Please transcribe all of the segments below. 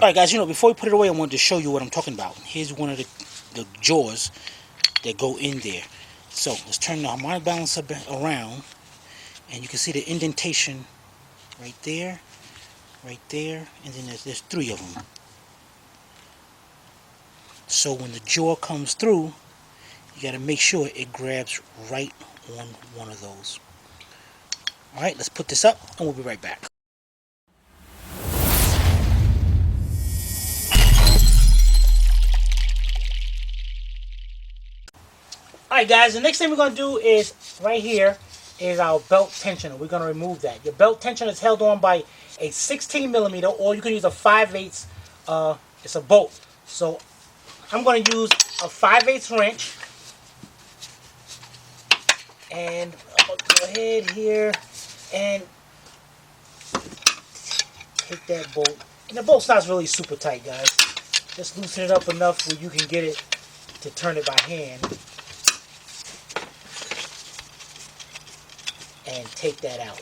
Alright guys, before we put it away, I wanted to show you what I'm talking about. Here's one of the jaws that go in there. So let's turn the harmonic balancer around, and you can see the indentation right there, and then there's three of them. So when the jaw comes through, you got to make sure it grabs right on one of those. Alright, let's put this up and we'll be right back. Alright guys, the next thing we're going to do is right here is our belt tensioner. We're going to remove that. Your belt tensioner is held on by a 16mm, or you can use a 5/8. It's a bolt. So I'm going to use a 5/8 wrench. And I'll go ahead here and take that bolt. And the bolt's not really super tight, guys. Just loosen it up enough where you can get it to turn it by hand. And take that out.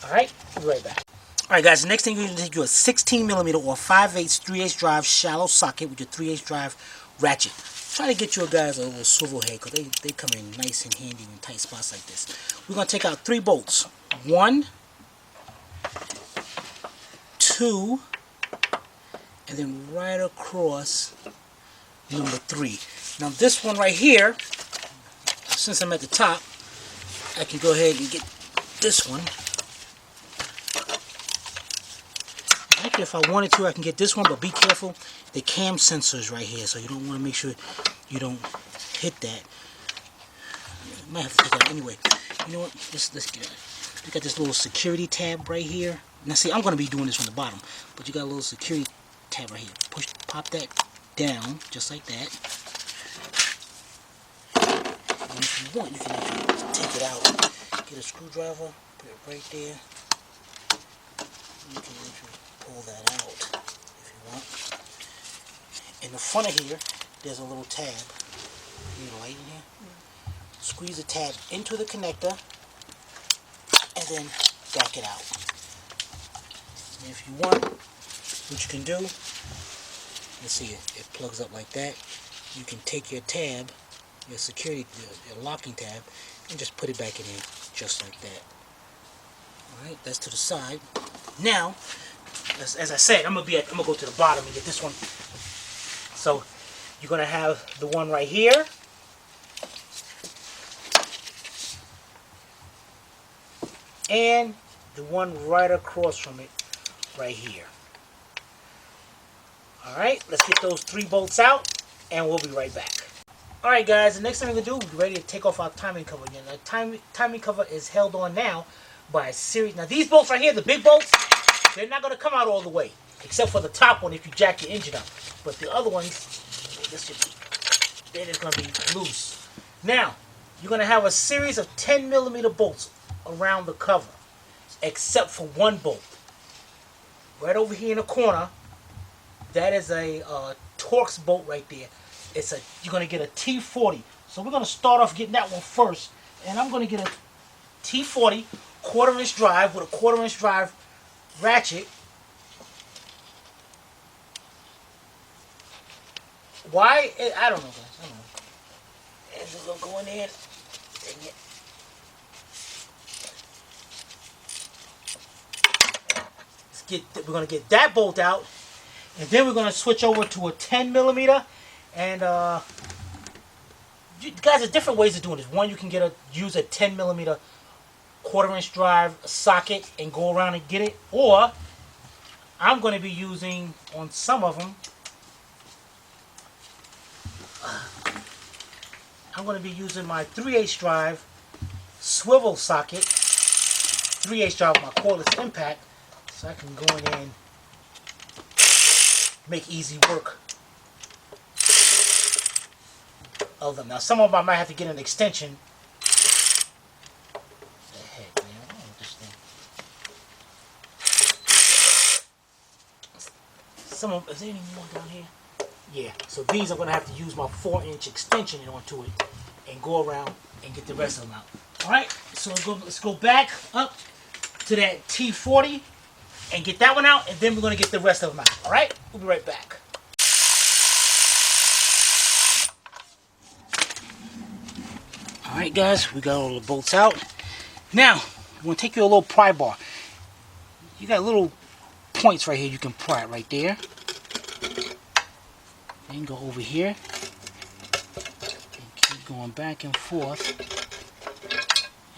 Alright, we'll be right back. Alright guys, the next thing you're going to take you a 16mm or 5/8 3/8 drive shallow socket with your 3/8 drive ratchet. Try to get you guys a little swivel head, because they come in nice and handy in tight spots like this. We're going to take out 3 bolts. 1, 2, and then right across number 3. Now this one right here, since I'm at the top, I can go ahead and get this one. Actually, if I wanted to, I can get this one, but be careful. The cam sensor is right here, so you don't want to make sure you don't hit that. You might have to take that anyway. You know what? Let's get it. You got this little security tab right here. Now, see, I'm going to be doing this from the bottom, but you got a little security tab right here. Pop that down, just like that. And if you want, you can actually take it out. Get a screwdriver, put it right there. You can actually pull that out if you want. In the front of here, there's a little tab. You need a light in here? Yeah. Squeeze the tab into the connector and then back it out. And if you want, what you can do, let's see, it plugs up like that. You can take your tab, your security, your locking tab, and just put it back in there just like that. Alright, that's to the side. Now, as I said, I'm gonna go to the bottom and get this one. So you're gonna have the one right here, and the one right across from it right here. Alright, let's get those 3 bolts out and we'll be right back. Alright guys, the next thing we're going to do, we're ready to take off our timing cover again. The timing cover is held on now by a series. Now these bolts right here, the big bolts, they're not going to come out all the way, except for the top one if you jack your engine up. But the other ones, they're just going to be loose. Now, you're going to have a series of 10mm bolts around the cover, except for one bolt. Right over here in the corner, that is a Torx bolt right there. You're going to get a T40. So we're going to start off getting that one first. And I'm going to get a T40 1/4" drive with a 1/4" drive ratchet. Why? I don't know, guys. I don't know. And we're going to go in there. Dang it. We're going to get that bolt out. And then we're going to switch over to a 10mm. And you guys, there's different ways of doing this. One, you can use a 10mm 1/4" drive socket and go around and get it. Or I'm going to be using, on some of them, I'm going to be using my 3/8 drive swivel socket. 3/8 drive with my cordless impact, so I can go in and make easy work of them. Now some of them I might have to get an extension. What the heck, man? I don't know this thing. Some of, is there any more down here? Yeah, so these I'm going to have to use my 4-inch extension onto it and go around and get the rest of them out. Alright, so let's go back up to that T40. and get that one out, and then we're going to get the rest of them out. Alright? We'll be right back. Alright guys, we got all the bolts out. Now, we're going to take your little pry bar. You got little points right here you can pry it right there. Then go over here. And keep going back and forth.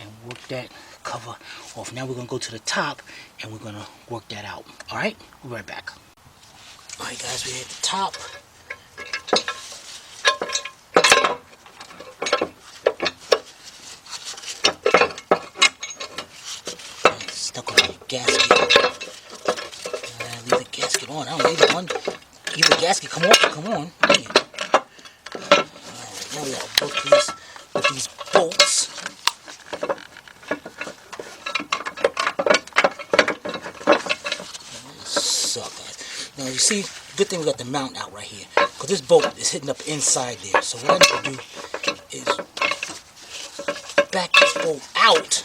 And work that cover off. Now we're going to go to the top and we're going to work that out. Alright? We'll be right back. Alright guys, we're at the top. Stuck on the gasket. Leave the gasket on. I don't need one. Either the gasket come off or come on. Alright, now we gotta work these with these bolts. Suck, guys. Now you see, good thing we got the mount out right here, because this bolt is hitting up inside there. So what I need to do is back this bolt out.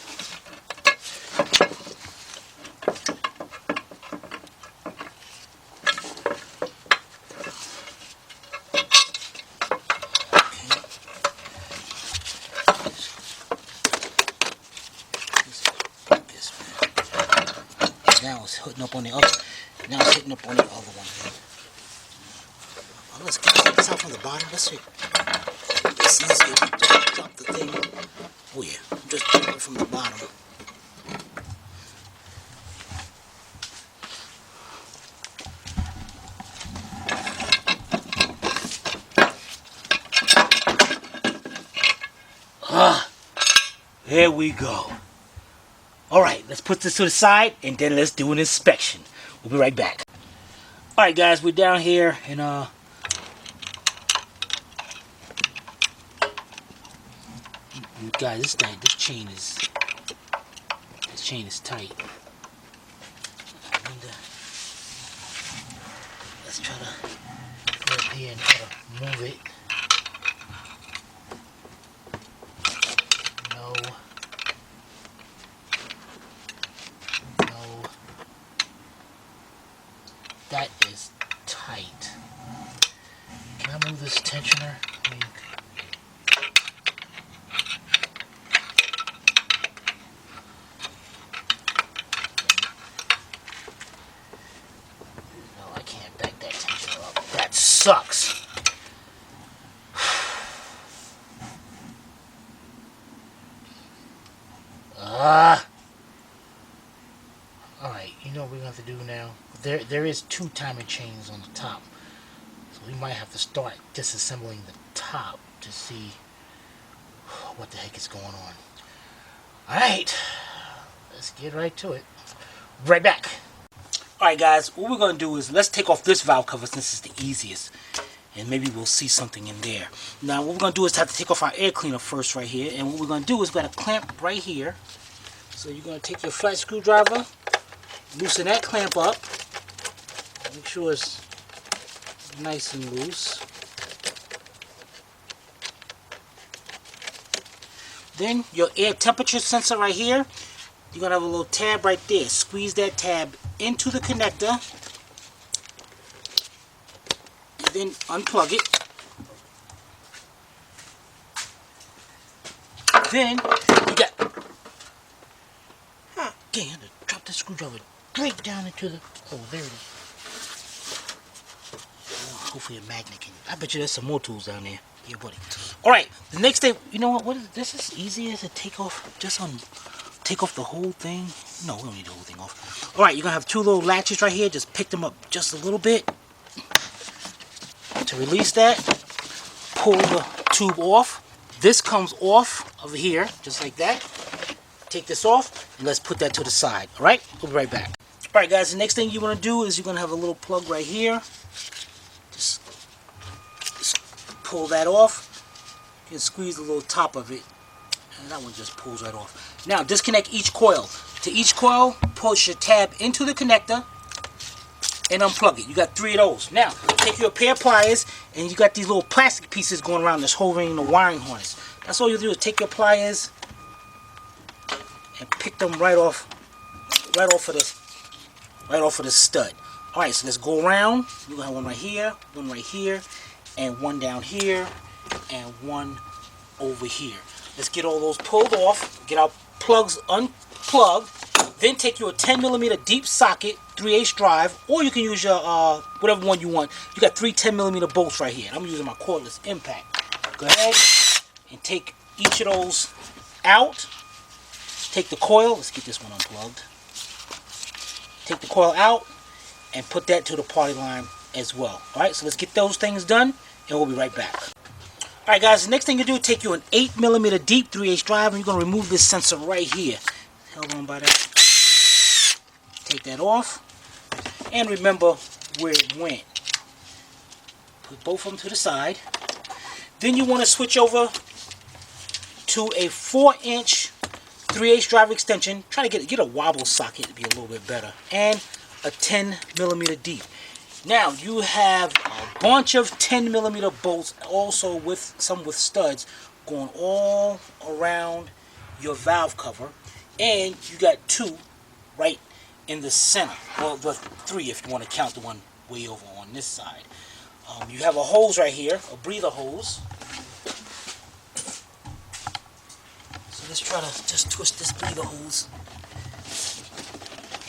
Now it's hitting up on the other. Now it's hitting up on the other one. Well, let's get this out from the bottom. Let's see. It's easier to drop the thing. Oh yeah, just drop it from the bottom. There we go. Alright, let's put this to the side and then let's do an inspection. We'll be right back. Alright guys, we're down here and guys, this chain is tight. Let's try to go up here and try to move it. That is tight. Can I move this tensioner? No, I can't back that tensioner up. That sucks. Alright, you know what we're going to have to do now? There is 2 timing chains on the top. So we might have to start disassembling the top to see what the heck is going on. Alright, let's get right to it. Right back. Alright guys, what we're going to do is let's take off this valve cover since it's the easiest. And maybe we'll see something in there. Now what we're going to do is have to take off our air cleaner first right here. And what we're going to do is we're going to clamp right here. So you're going to take your flat screwdriver, loosen that clamp up. Make sure it's nice and loose. Then your air temperature sensor right here, you're going to have a little tab right there. Squeeze that tab into the connector. And then unplug it. Then you got... Dang, I had to drop the screwdriver straight down into the... Oh, there it is. Hopefully a magnet can... I bet you there's some more tools down there. Yeah, buddy. Alright, the next thing... You know what? This is easy as to take off... Take off the whole thing. No, we don't need the whole thing off. Alright, you're going to have 2 little latches right here. Just pick them up just a little bit. To release that, pull the tube off. This comes off over here, just like that. Take this off, and let's put that to the side. Alright? We'll be right back. Alright guys, the next thing you want to do is you're going to have a little plug right here. Just pull that off. You can squeeze the little top of it. And that one just pulls right off. Now disconnect each coil. To each coil, push your tab into the connector and unplug it. You got 3 of those. Now, take your pair of pliers and you got these little plastic pieces going around that's holding the wiring harness. That's all you do is take your pliers and pick them right off of right off of the stud. Alright, so let's go around. We're going to have one right here, and one down here, and one over here. Let's get all those pulled off, get our plugs unplugged, then take your 10mm deep socket, 3/8 drive, or you can use your whatever one you want. You got 3 10mm bolts right here. I'm using my cordless impact. Go ahead and take each of those out. Take the coil, let's get this one unplugged. Take the coil out and put that to the party line as well. Alright, so let's get those things done and we'll be right back. Alright guys, the next thing you do, take you an 8mm deep 3/8 drive and you're going to remove this sensor right here. Held on by that. Take that off. And remember where it went. Put both of them to the side. Then you want to switch over to a 4-inch 3/8 drive extension. Try to get a wobble socket to be a little bit better. And a 10mm deep. Now you have a bunch of 10mm bolts, also with some with studs, going all around your valve cover, and you got 2 right in the center. Well, the 3 if you want to count the one way over on this side. You have a hose right here, a breather hose. So let's try to just twist this breather hose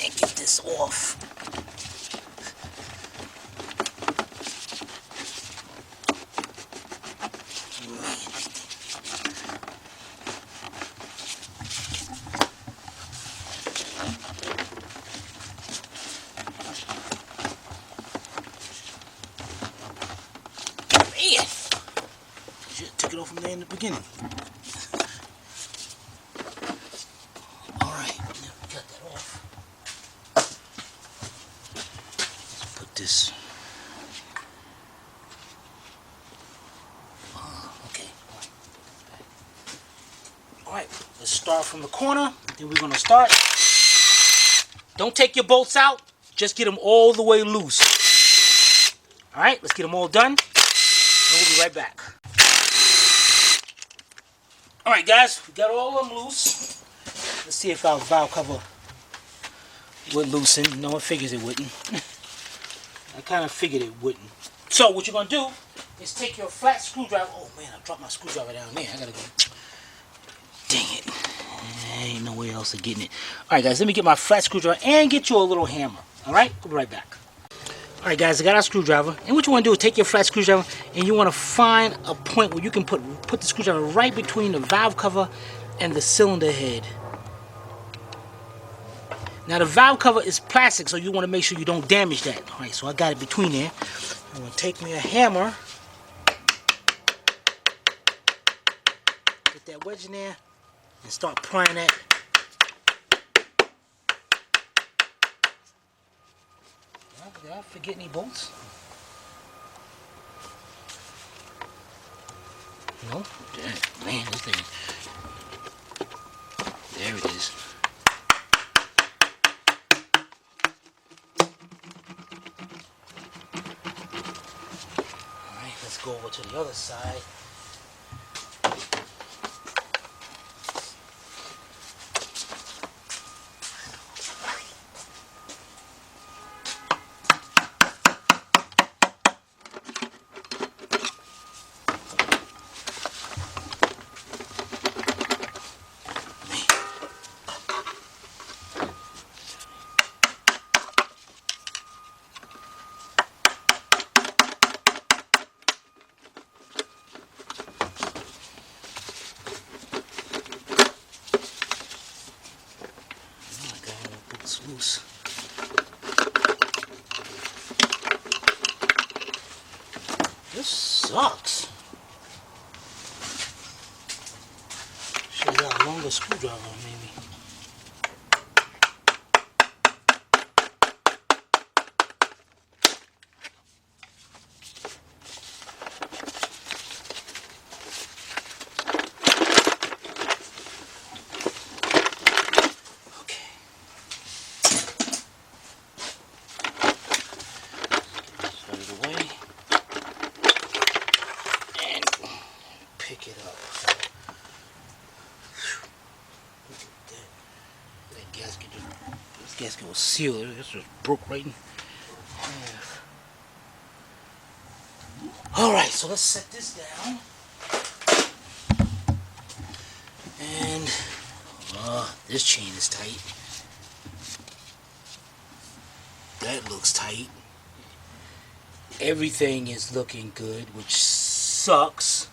and get this off. Took it off from there in the beginning. Alright, now we got that off. Let's put this. Okay, alright, let's start from the corner. Then we're going to start. Don't take your bolts out, just get them all the way loose. Alright, let's get them all done, and we'll be right back. Alright guys, we got all of them loose. Let's see if our valve cover would loosen. No, it figures it wouldn't. I kind of figured it wouldn't. So what you're going to do is take your flat screwdriver. Oh man, I dropped my screwdriver down there. I got to go. Dang it. There ain't no way else of getting it. Alright guys, let me get my flat screwdriver and get you a little hammer. Alright, we'll be right back. Alright guys, I got our screwdriver, and what you want to do is take your flat screwdriver and you want to find a point where you can put the screwdriver right between the valve cover and the cylinder head. Now the valve cover is plastic, so you want to make sure you don't damage that. Alright, so I got it between there. I'm going to take me a hammer, get that wedge in there, and start prying that. Did I forget any bolts? No? Man, this thing. There it is. Alright, let's go over to the other side. Loose. This sucks. Should have got a longer screwdriver maybe. Pick it up. Look at that. That gasket just This gasket was sealed. This just broke right in half. Alright, so let's set this down. And this chain is tight. That looks tight. Everything is looking good, which sucks.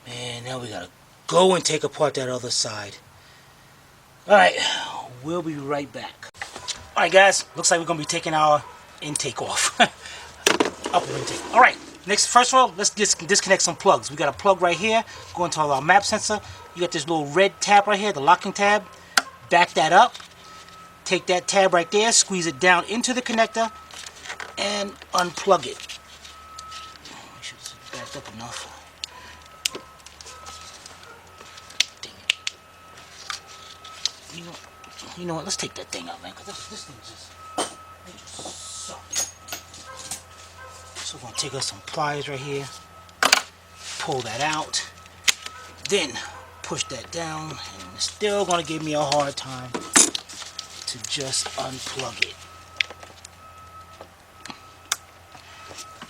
Man, now we gotta go and take apart that other side. Alright, we'll be right back. Alright guys, looks like we're gonna be taking our intake off. Upper intake. Alright, first of all, let's disconnect some plugs. We got a plug right here, going to our map sensor. You got this little red tab right here, the locking tab. Back that up. Take that tab right there, squeeze it down into the connector, and unplug it. Make sure it's backed up enough. You know what? Let's take that thing out, man, because this thing just sucks. So we're going to take us some pliers right here, pull that out, then push that down, and it's still going to give me a hard time to just unplug it.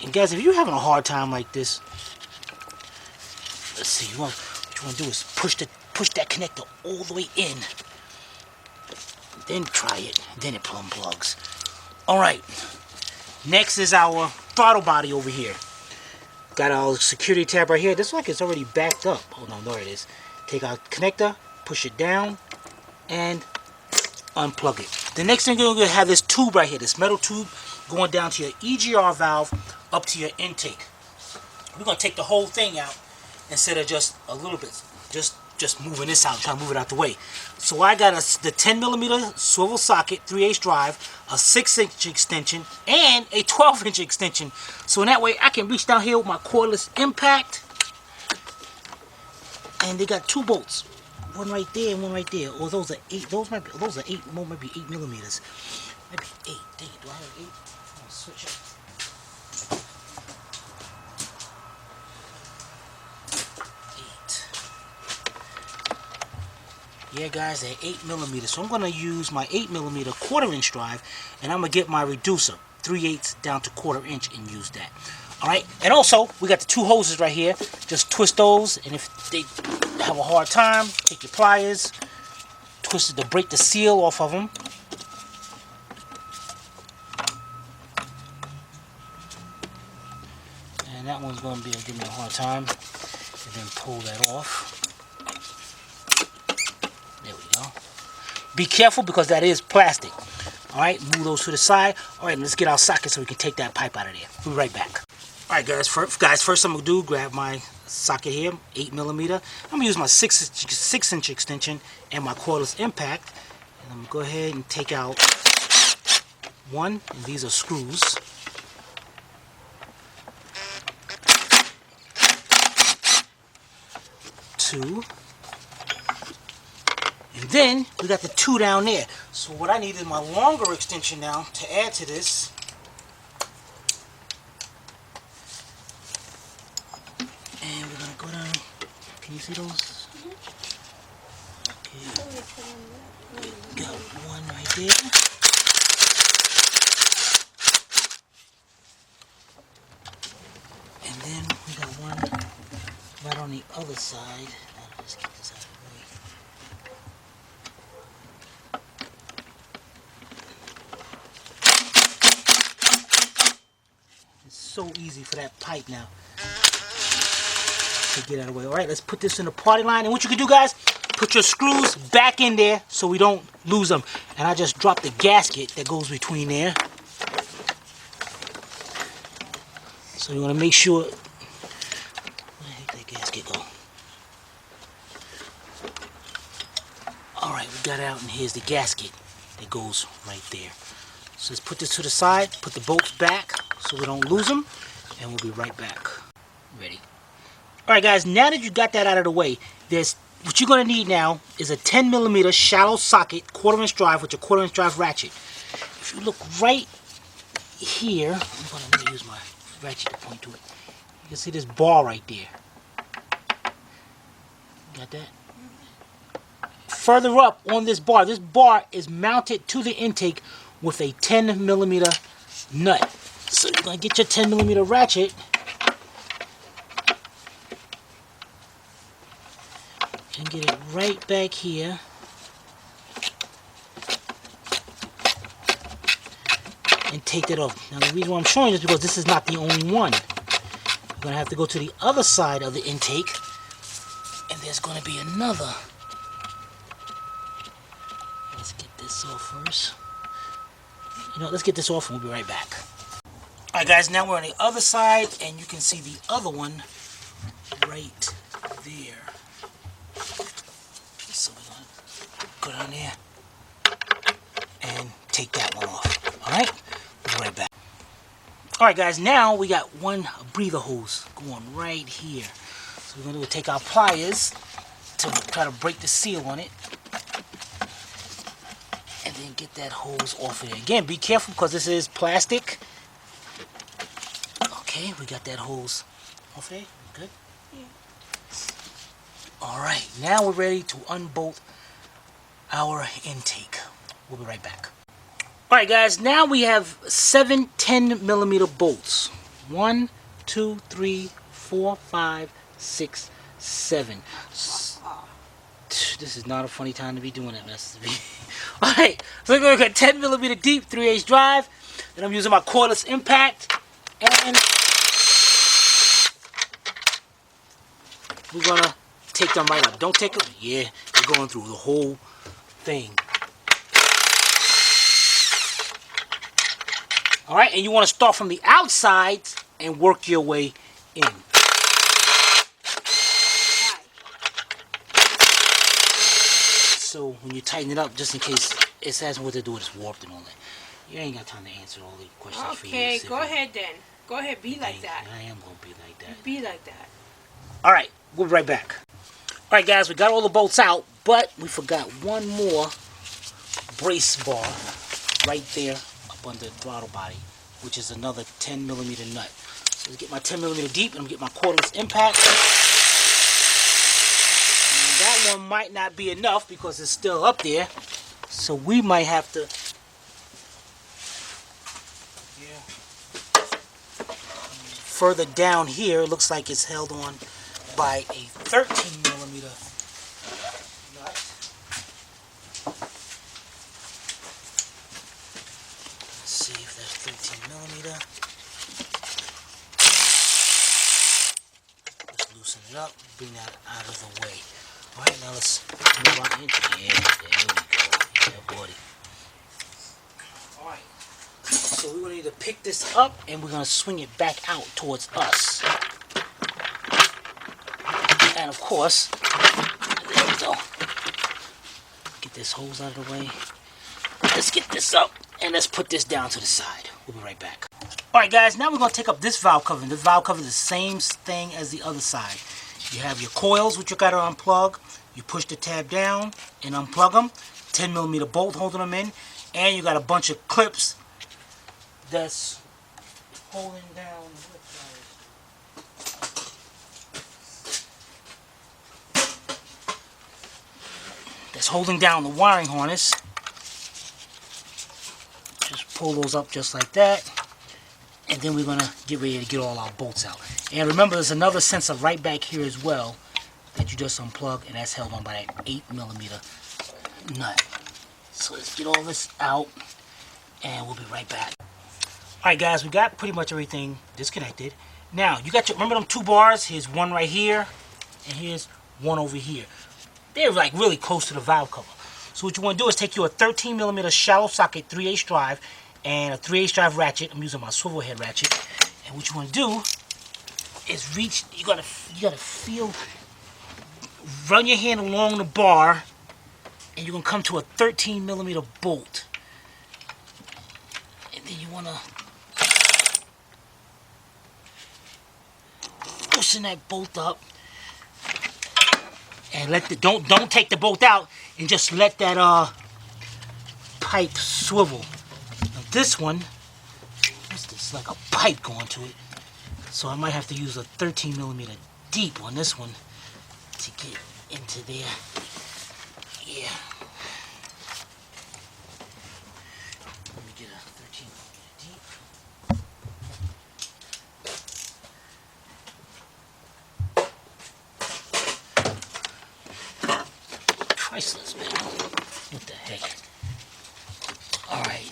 And guys, if you're having a hard time like this, let's see, what you want to do is push that connector all the way in. Then try it, then it plugs. Alright, next is our throttle body over here. Got our security tab right here. This looks like it's already backed up. Oh no, there it is. Take our connector, push it down, and unplug it. The next thing you're going to have this tube right here, this metal tube going down to your EGR valve up to your intake. We're going to take the whole thing out instead of just a little bit. Just moving this out, trying to move it out the way. So I got the 10mm swivel socket, 3/8 drive, a 6-inch extension, and a 12-inch extension. So in that way, I can reach down here with my cordless impact. And they got 2 bolts, one right there and one right there. Or those are 8. Those might be 8mm. Maybe 8. Dang it, do I have 8? I'm gonna switch it. Yeah, guys, they're 8mm. So I'm going to use my 8mm 1/4-inch drive, and I'm going to get my reducer, 3/8 down to 1/4 inch, and use that. Alright, and also, we got the 2 hoses right here. Just twist those, and if they have a hard time, take your pliers, twist it to break the seal off of them. And that one's going to be give me a hard time. And then pull that off. There we go. Be careful because that is plastic. Alright, move those to the side. Alright, let's get our socket so we can take that pipe out of there. We'll be right back. Alright guys, first I'm going to do, grab my socket here, 8mm. I'm going to use my 6-inch extension and my cordless impact. And I'm going to go ahead and take out 1, and these are screws. 2. And then we got the 2 down there. So what I need is my longer extension now to add to this. And we're going to go down. Can you see those? Okay. Got 1 right there. And then we got 1 right on the other side. I'll just get this out of the way. So easy for that pipe now to get out of the way. Alright, let's put this in the party line. And what you can do, guys, put your screws back in there so we don't lose them. And I just dropped the gasket that goes between there. So you want to make sure. Where the heck did that gasket go? Alright, we got it out, and here's the gasket that goes right there. So let's put this to the side, put the bolts back so we don't lose them, and we'll be right back. Ready. Alright guys, now that you got that out of the way, what you're going to need now is a 10mm shallow socket, 1/4-inch drive with your 1/4-inch drive ratchet. If you look right here, let me use my ratchet to point to it. You can see this bar right there. Got that? Further up on this bar is mounted to the intake with a 10mm nut. So you're going to get your 10mm ratchet and get it right back here. And take that off. Now the reason why I'm showing this is because this is not the only one. You're going to have to go to the other side of the intake, and there's going to be another. Let's get this off first. You know, let's get this off and we'll be right back. Alright guys, now we're on the other side, and you can see the other one right there. So we're going to go down there and take that one off. Alright? We'll be right back. Alright guys, now we got one breather hose going right here. So we're going to take our pliers to try to break the seal on it. And then get that hose off of there. Again, be careful because this is plastic. Okay, we got that hose off there. Good? Yeah. Alright, now we're ready to unbolt our intake. We'll be right back. Alright guys, now we have 7 10mm bolts. 1, 2, 3, 4, 5, 6, 7. This is not a funny time to be doing that mess. Alright, so we're going to get 10mm deep 3/8 drive. Then I'm using my cordless impact. And we're going to take them right up. Don't take them. Yeah, we're going through the whole thing. Alright, and you want to start from the outside and work your way in. So when you tighten it up, just in case it has what to do with it's warped and all that. You ain't got time to answer all the questions for you. Okay, go ahead then. Go ahead, be like that. I am going to be like that. Be like that. Alright, we'll be right back. Alright guys, we got all the bolts out, but we forgot one more brace bar right there up under the throttle body, which is another 10mm nut. So let's get my 10mm deep and get my cordless impact. And that one might not be enough because it's still up there. So we might have to further down here. It looks like it's held on by a 13mm nut. Let's see if that's 13mm. Let's loosen it up, bring that out of the way. Alright, now let's move on into it. Yeah, there we go. Yeah, buddy. Alright. So we're going to need to pick this up and we're going to swing it back out towards us. And of course, there we go. Get this hose out of the way. Let's get this up and let's put this down to the side. We'll be right back. Alright guys, now we're going to take up this valve cover. This valve cover is the same thing as the other side. You have your coils, which you got to unplug. You push the tab down and unplug them. 10mm bolt holding them in. And you got a bunch of clips that's holding down. That's holding down the wiring harness. Just pull those up just like that. And then we're going to get ready to get all our bolts out. And remember, there's another sensor right back here as well that you just unplug, and that's held on by that 8mm nut. So let's get all this out, and we'll be right back. Alright guys, we got pretty much everything disconnected. Now, you got your, remember them two bars? Here's one right here, and here's one over here. They're like really close to the valve cover. So what you want to do is take your 13mm shallow socket 3/8 drive and a 3/8 drive ratchet. I'm using my swivel head ratchet. And what you want to do is reach, you gotta feel, run your hand along the bar, and you're gonna come to a 13mm bolt. And then you wanna loosen that bolt up. And let the don't take the bolt out, and just let that pipe swivel. Now this one, let's it's like a pipe going to it. So I might have to use a 13 millimeter deep on this one to get into there. Yeah. Let me get a 13 millimeter deep. Chrysler, man. What the heck? Alright.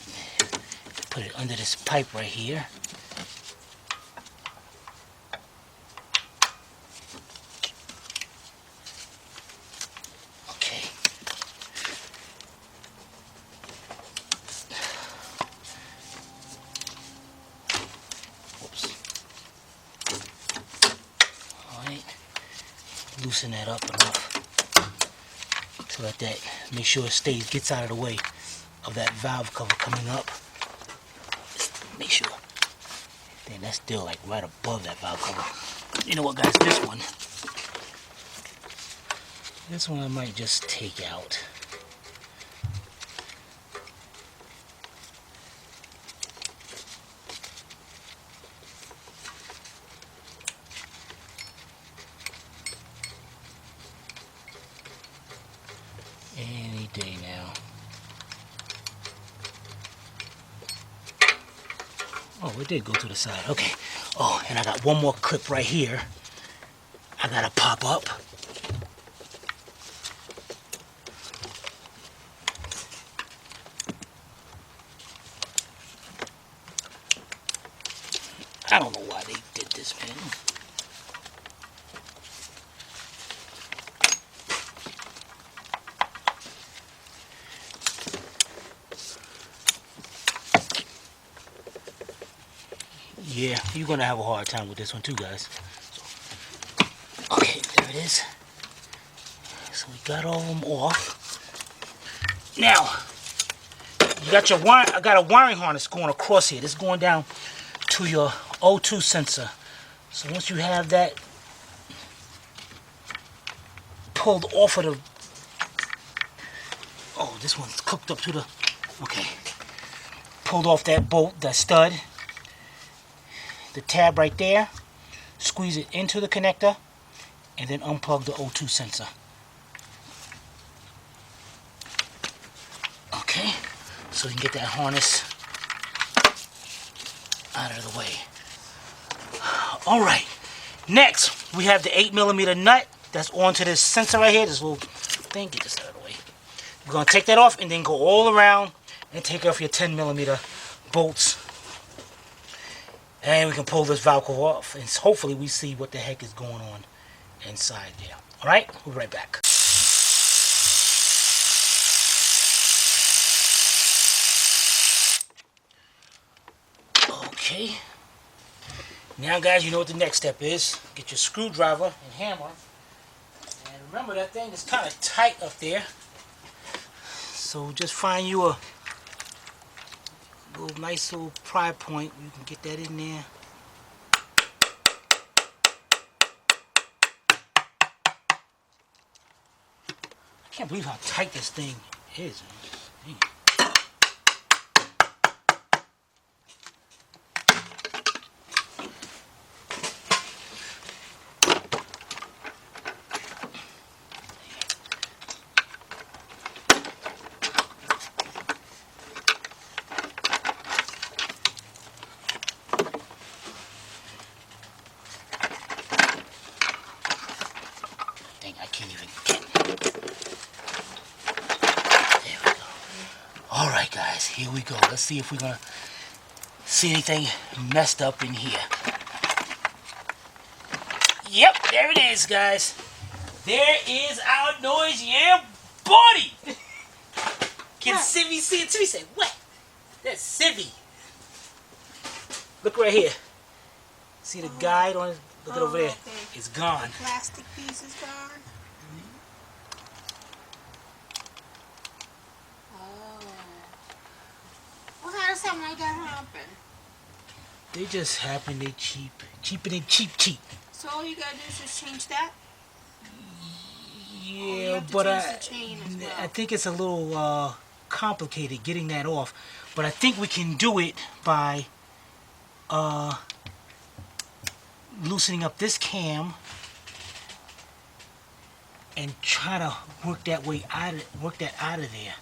Put it under this pipe right here. Loosen that up enough to let that, make sure it stays, gets out of the way of that valve cover coming up. Just make sure. Then that's still like right above that valve cover. You know what, guys, this one I might just take out. Any day now. Oh, it did go to the side. Okay. Oh, and I got one more clip right here. I gotta pop up. I don't know why they did this, man. Yeah, you're gonna have a hard time with this one too, guys. Okay, there it is. So we got all of them off. Now, you got your wire. I got a wiring harness going across here. This is going down to your O2 sensor. So once you have that pulled off of the, oh, this one's hooked up to the, okay, pulled off that bolt, that stud. The tab right there, squeeze it into the connector, and then unplug the O2 sensor. Okay, so we can get that harness out of the way. Alright, next we have the 8 millimeter nut that's onto this sensor right here, this little thing. Get this out of the way. We're going to take that off and then go all around and take off your 10 millimeter bolts. And we can pull this valve cover off, and hopefully we see what the heck is going on inside there. Alright, we'll be right back. Okay. Now guys, you know what the next step is. Get your screwdriver and hammer. And remember, that thing is kind of tight up there. So just find you a little nice little pry point. You can get that in there. I can't believe how tight this thing is. Man. I can't even get. There we go. Alright guys, here we go. Let's see if we're gonna see anything messed up in here. Yep, there it is, guys. There is our noise, yeah, buddy! Can Civvy see it? Civvy say, what? That's Civvy. Look right here. See the guide on it? Look it over there. Okay. It's gone. The plastic piece is gone. Oh. Well, how does something like that happen? They just happen. They cheap. Cheaper than cheap. So all you gotta do is just change that? Yeah, but I think it's a little complicated getting that off. But I think we can do it by loosening up this cam and try to work that out of there.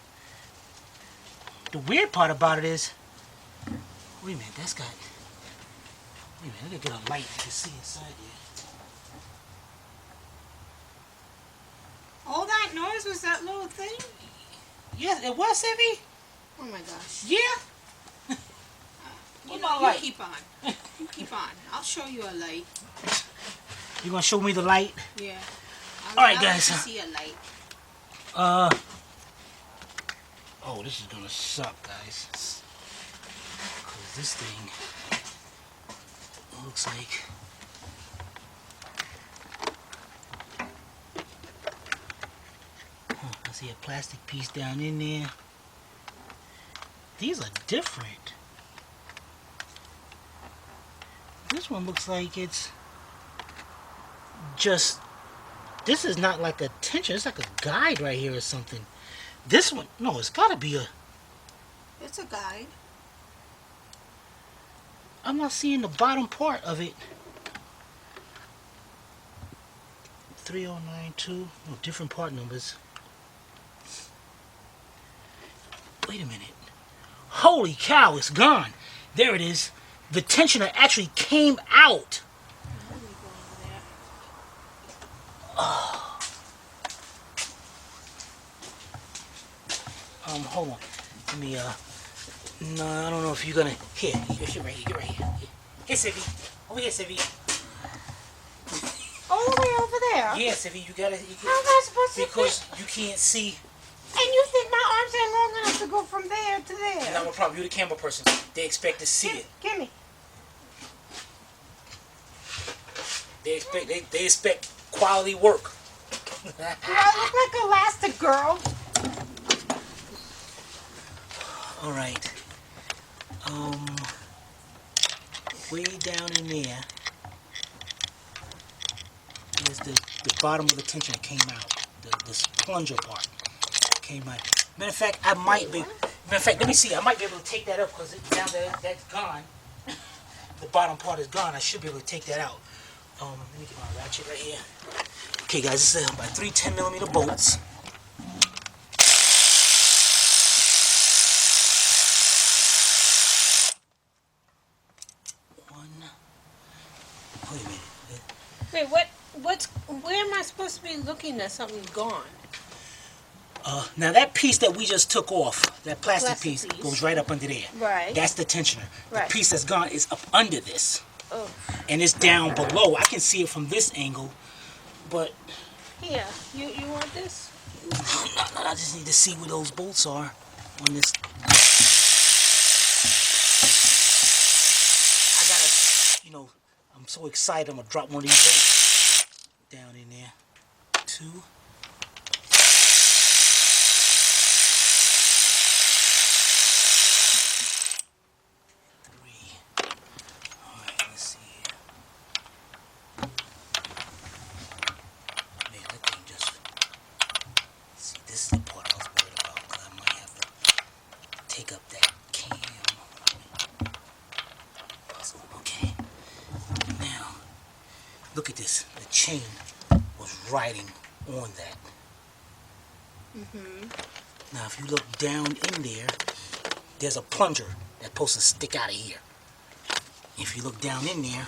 The weird part about it is, wait a minute, I gotta get a light you can see inside there. All that noise was that little thing? Yes, it was, Evie. Oh my gosh. Yeah. You know, you keep on. You keep on. I'll show you a light. You gonna show me the light? Yeah. All right, I'll guys. let you see a light. Oh, this is gonna suck, guys. Cause this thing looks like. I see a plastic piece down in there. These are different. This one looks like it's just, this is not like a tension, it's like a guide right here or something. This one, no, it's gotta be a, It's a guide. I'm not seeing the bottom part of it. 3092, no, different part numbers. Wait a minute. Holy cow, it's gone. There it is. The tensioner actually came out. Hold on. Let me, no, I don't know if you're gonna, here, you're right here, Here, Sivvy. Over here, Sivvy. All the way over there? Yeah, Sivvy, you gotta, How am I supposed to because fit? you can't see. And you think my arms ain't long enough to go from there to there? Not a problem, you're the camera person. They expect to see it. Give me. They expect quality work. Do I look like Elastic Girl? All right. Way down in there is the bottom of the tensioner came out. This plunger part came out. Matter of fact, let me see. I might be able to take that up because now that that's gone, the bottom part is gone. I should be able to take that out. Let me get my ratchet right here. Okay, guys, this is by 3 10mm bolts. Wait a minute. Wait, where am I supposed to be looking at something gone? Now that piece that we just took off, that plastic piece, piece goes right up under there. Right. That's the tensioner. Right. The piece that's gone is up under this. Oh. And it's down below. I can see it from this angle, but... Here, you want this? No, I just need to see where those bolts are on this. I gotta, I'm so excited I'm gonna drop one of these bolts down in there. 2. 3. Alright, let's see here. Man, that thing just... See, this is the part I was worried about, because I might have to take up that cam. Okay. Now, look at this. The chain was riding on that. Now, if you look down in there, there's a plunger that's supposed to stick out of here. If you look down in there,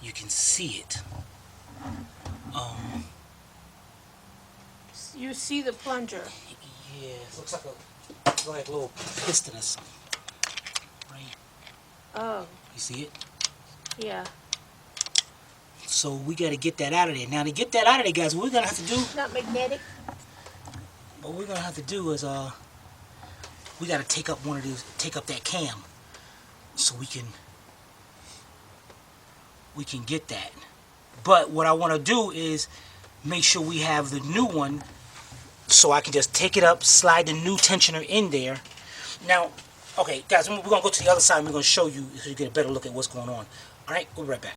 you can see it. You see the plunger. Yeah, it looks like a little piston or something. Right? Oh, You see it? yeah. So we got to get that out of there. Now to get that out of there, guys, what we're gonna have to do. Not magnetic. What we're gonna have to do is we got to take up that cam, so we can get that. But what I want to do is make sure we have the new one, so I can just take it up, slide the new tensioner in there. Now, okay, guys, we're gonna go to the other side and we're gonna show you so you get a better look at what's going on. All right, we'll be right back.